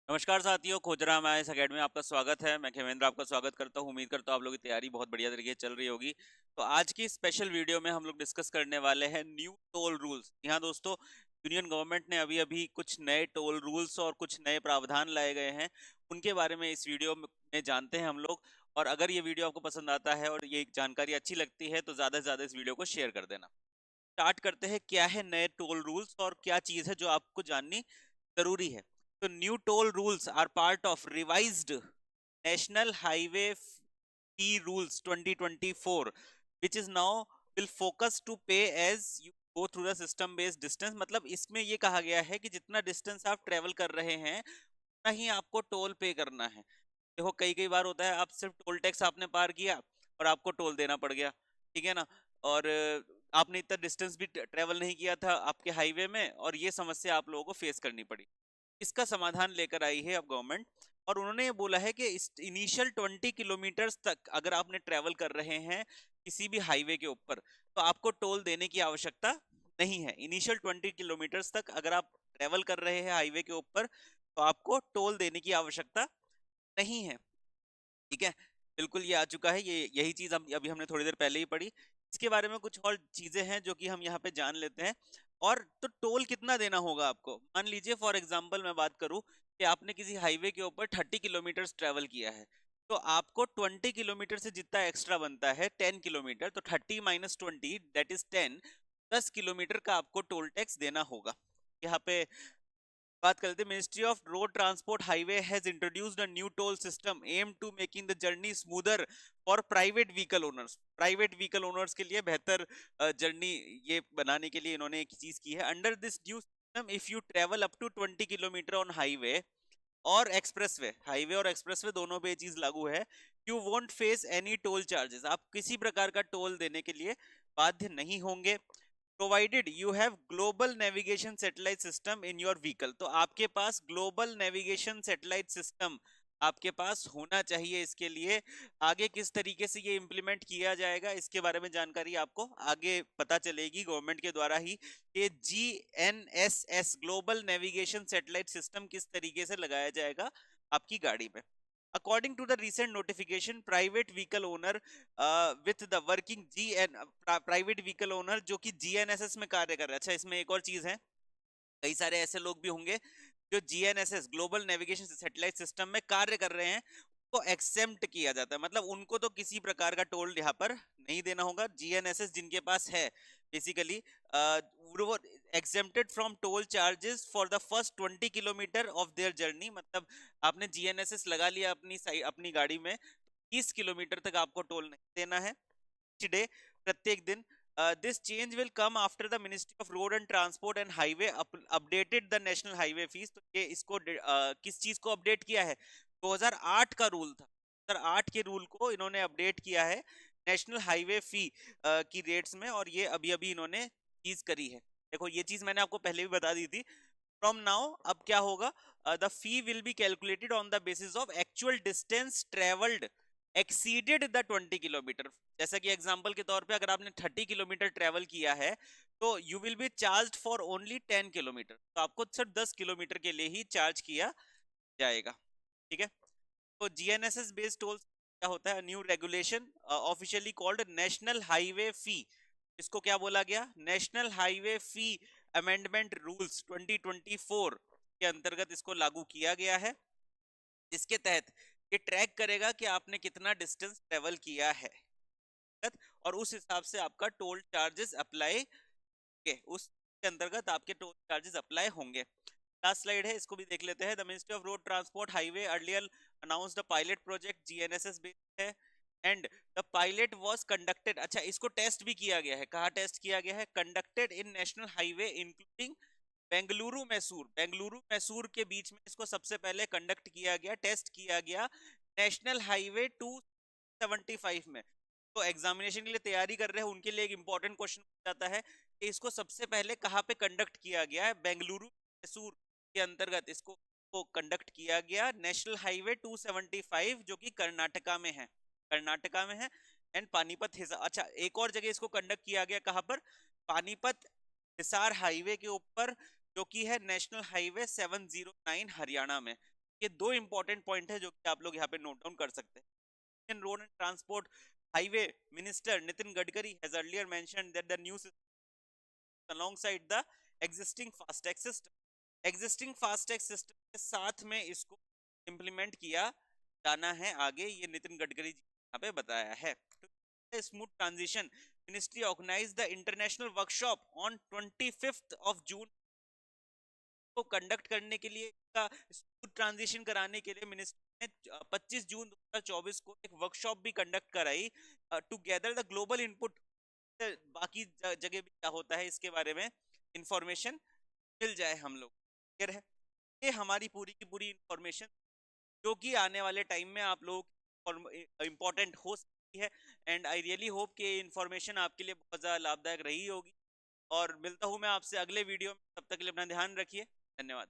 नमस्कार साथियों, खोजराम IAS academy में आपका स्वागत है। मैं खेमेंद्र आपका स्वागत करता हूं। उम्मीद करता हूं आप लोगों की तैयारी बहुत बढ़िया तरीके से चल रही होगी। तो आज की स्पेशल वीडियो में हम लोग डिस्कस करने वाले हैं न्यू टोल रूल्स। यहाँ दोस्तों, यूनियन गवर्नमेंट ने अभी अभी कुछ नए टोल रूल्स और कुछ नए प्रावधान लाए गए हैं, उनके बारे में इस वीडियो में जानते हैं हम लोग। और अगर ये वीडियो आपको पसंद आता है और ये जानकारी अच्छी लगती है तो ज्यादा से ज्यादा इस वीडियो को शेयर कर देना। स्टार्ट करते हैं, क्या है नए टोल रूल्स और क्या चीज है जो आपको जाननी जरूरी है। तो new toll rules are part of revised national highway fee rules 2024 which is now will focus to pay as you go through the system based distance। मतलब इसमें ये कहा गया है कि जितना डिस्टेंस आप ट्रेवल कर रहे हैं उतना ही आपको टोल पे करना है। देखो, कई कई बार होता है आप सिर्फ टोल टैक्स आपने पार किया और आपको टोल देना पड़ गया, ठीक है ना। और आपने इतना डिस्टेंस भी ट्रेवल नहीं किया था आपके हाईवे में और ये समस्या आप लोगों को फेस करनी पड़ी। इसका समाधान लेकर आई है अब गवर्नमेंट, और उन्होंने ये बोला है कि इनिशियल 20 किलोमीटर तक अगर आपने ट्रेवल कर रहे हैं किसी भी हाईवे के ऊपर तो आपको टोल देने की आवश्यकता नहीं है। इनिशियल 20 किलोमीटर तक अगर आप ट्रेवल कर रहे हैं हाईवे के ऊपर तो आपको टोल देने की आवश्यकता नहीं है, ठीक है। बिल्कुल, ये आ चुका है। ये यही चीज हम अभी हमने थोड़ी देर पहले ही पढ़ी। इसके बारे में कुछ और चीजें हैं जो कि हम यहाँ पे जान लेते हैं। और तो टोल कितना देना होगा आपको, मान लीजिए फॉर एग्जांपल मैं बात करूं कि आपने किसी हाईवे के ऊपर 30 किलोमीटर ट्रेवल किया है, तो आपको 20 किलोमीटर से जितना एक्स्ट्रा बनता है 10 किलोमीटर, तो 30 - 20 दैट इज 10। 10 किलोमीटर का आपको टोल टैक्स देना होगा। यहाँ पे बात करते हैं, ministry of road transport highway has introduced a new toll system aim to making the journey smoother for private vehicle owners. Private vehicle owners के लिए बेहतर जर्नी ये बनाने के लिए इन्होंने एक चीज की है। Under this new system if you travel up to 20 kilometre on highway और एक्सप्रेसवे, हाईवे और एक्सप्रेसवे दोनों पे ये चीज लागू है, you won't face any toll charges. आप किसी प्रकार का टोल देने के लिए बाध्य नहीं होंगे। Provided you have global navigation satellite system in your vehicle. तो आपके पास ग्लोबल नेविगेशन सैटेलाइट सिस्टम आपके पास होना चाहिए। इसके लिए आगे किस तरीके से ये इम्प्लीमेंट किया जाएगा इसके बारे में जानकारी आपको आगे पता चलेगी गवर्नमेंट के द्वारा ही। ये GNSS global navigation satellite system किस तरीके से लगाया जाएगा आपकी गाड़ी में। According to the recent notification, private vehicle owner with the working private vehicle owner जो कि GNSS में कार्य कर रहा है। अच्छा, इसमें एक और चीज है, कई सारे ऐसे लोग भी होंगे जो GNSS global navigation satellite system में कार्य कर रहे हैं, को एक्सेम्प्ट किया जाता है। मतलब उनको तो किसी प्रकार का टोल यहाँ पर नहीं देना होगा। GNSS जिनके पास है बेसिकली वो exempted from toll charges for the first 20 kilometre of their journey. मतलब आपने GNSS लगा लिया अपनी गाड़ी में, 30 किलोमीटर तक आपको टोल नहीं देना है डे, प्रत्येक दिन। This change will come after the ministry of road and transport and highway updated the national highway fees. तो ये इसको किस चीज को अपडेट किया है, 2008 का रूल था, 2008 के रूल को इन्होंने अपडेट किया है नेशनल हाईवे फी की रेट्स में, और ये अभी अभी इन्होंने चीज करी है। देखो, ये चीज मैंने आपको पहले भी बता दी थी। फ्रॉम नाउ अब क्या होगा, the fee will be calculated on the basis of actual distance travelled exceeded the 20 kilometre. जैसा कि एग्जांपल के तौर पे अगर आपने 30 किलोमीटर ट्रेवल किया है तो you will be charge for only 10 kilometre. तो आपको सिर्फ 10 किलोमीटर के लिए ही चार्ज किया जाएगा, ठीक है। तो GNSS बेस्ड टोल क्या होता है, new regulation officially called national highway fee. इसको क्या बोला गया, national highway fee amendment rules 2024 के अंतर्गत इसको लागू किया गया है, जिसके तहत ये ट्रैक करेगा कि आपने कितना डिस्टेंस ट्रेवल किया है और उस हिसाब से आपका टोल चार्जेस अप्लाई के उसके अंतर्गत आपके टोल चार्जेस अप्लाई होंगे। लास्ट स्लाइड है, इसको भी देख लेते हैं। The ministry of road transport highway earlier announced the pilot project GNSS based है and the pilot was conducted. अच्छा, इसको टेस्ट भी किया गया है। कहाँ टेस्ट किया गया है, conducted in national highway including Bengaluru Mysore. Bengaluru Mysore के बीच में इसको सबसे पहले कंडक्ट किया गया, टेस्ट किया गया नेशनल हाईवे 275 में। तो एग्जामिनेशन के लिए तैयारी कर रहे हैं उनके लिए एक इंपॉर्टेंट क्वेश्चन जाता है कि इसको सबसे पहले कहाँ पे कंडक्ट किया गया है। बेंगलुरु मैसूर के अंतर्गत इसको कंडक्ट किया गया, नेशनल हाईवे 275 जो कि कर्नाटका में है, कर्नाटका में है। एंड पानीपत हिसार, अच्छा एक और जगह इसको कंडक्ट किया गया, कहाँ पर, पानीपत हिसार हाईवे के ऊपर जो कि है नेशनल हाईवे 709 हरियाणा में। ये दो इंपॉर्टेंट पॉइंट है जो कि आप लोग यहाँ पे नोट डाउन कर सकते हैं। Indian road and transport highway minister Nitin Gadkari has earlier mentioned that the new system alongside the existing FASTag system, existing FASTag system के साथ में इसको इम्प्लीमेंट किया जाना है आगे, ये नितिन गडकरी जी यहाँ पे बताया है। Smooth transition, ministry organise the international workshop on 25th of June को कंडक्ट करने के लिए, स्मूथ ट्रांजिशन कराने के लिए मिनिस्ट्री ने 25 जून 2024 को एक वर्कशॉप भी कंडक्ट कराई to gather the global input. बाकी जगह भी क्या होता है इसके बारे में इंफॉर्मेशन मिल जाए हम लोग, क्लियर है। ये हमारी पूरी की पूरी इंफॉर्मेशन जो कि आने वाले टाइम में आप लोग इम्पोर्टेंट हो सकती है, एंड आई रियली होप कि ये इंफॉर्मेशन आपके लिए बहुत ज़्यादा लाभदायक रही होगी। और मिलता हूँ मैं आपसे अगले वीडियो में, तब तक के लिए अपना ध्यान रखिए, धन्यवाद।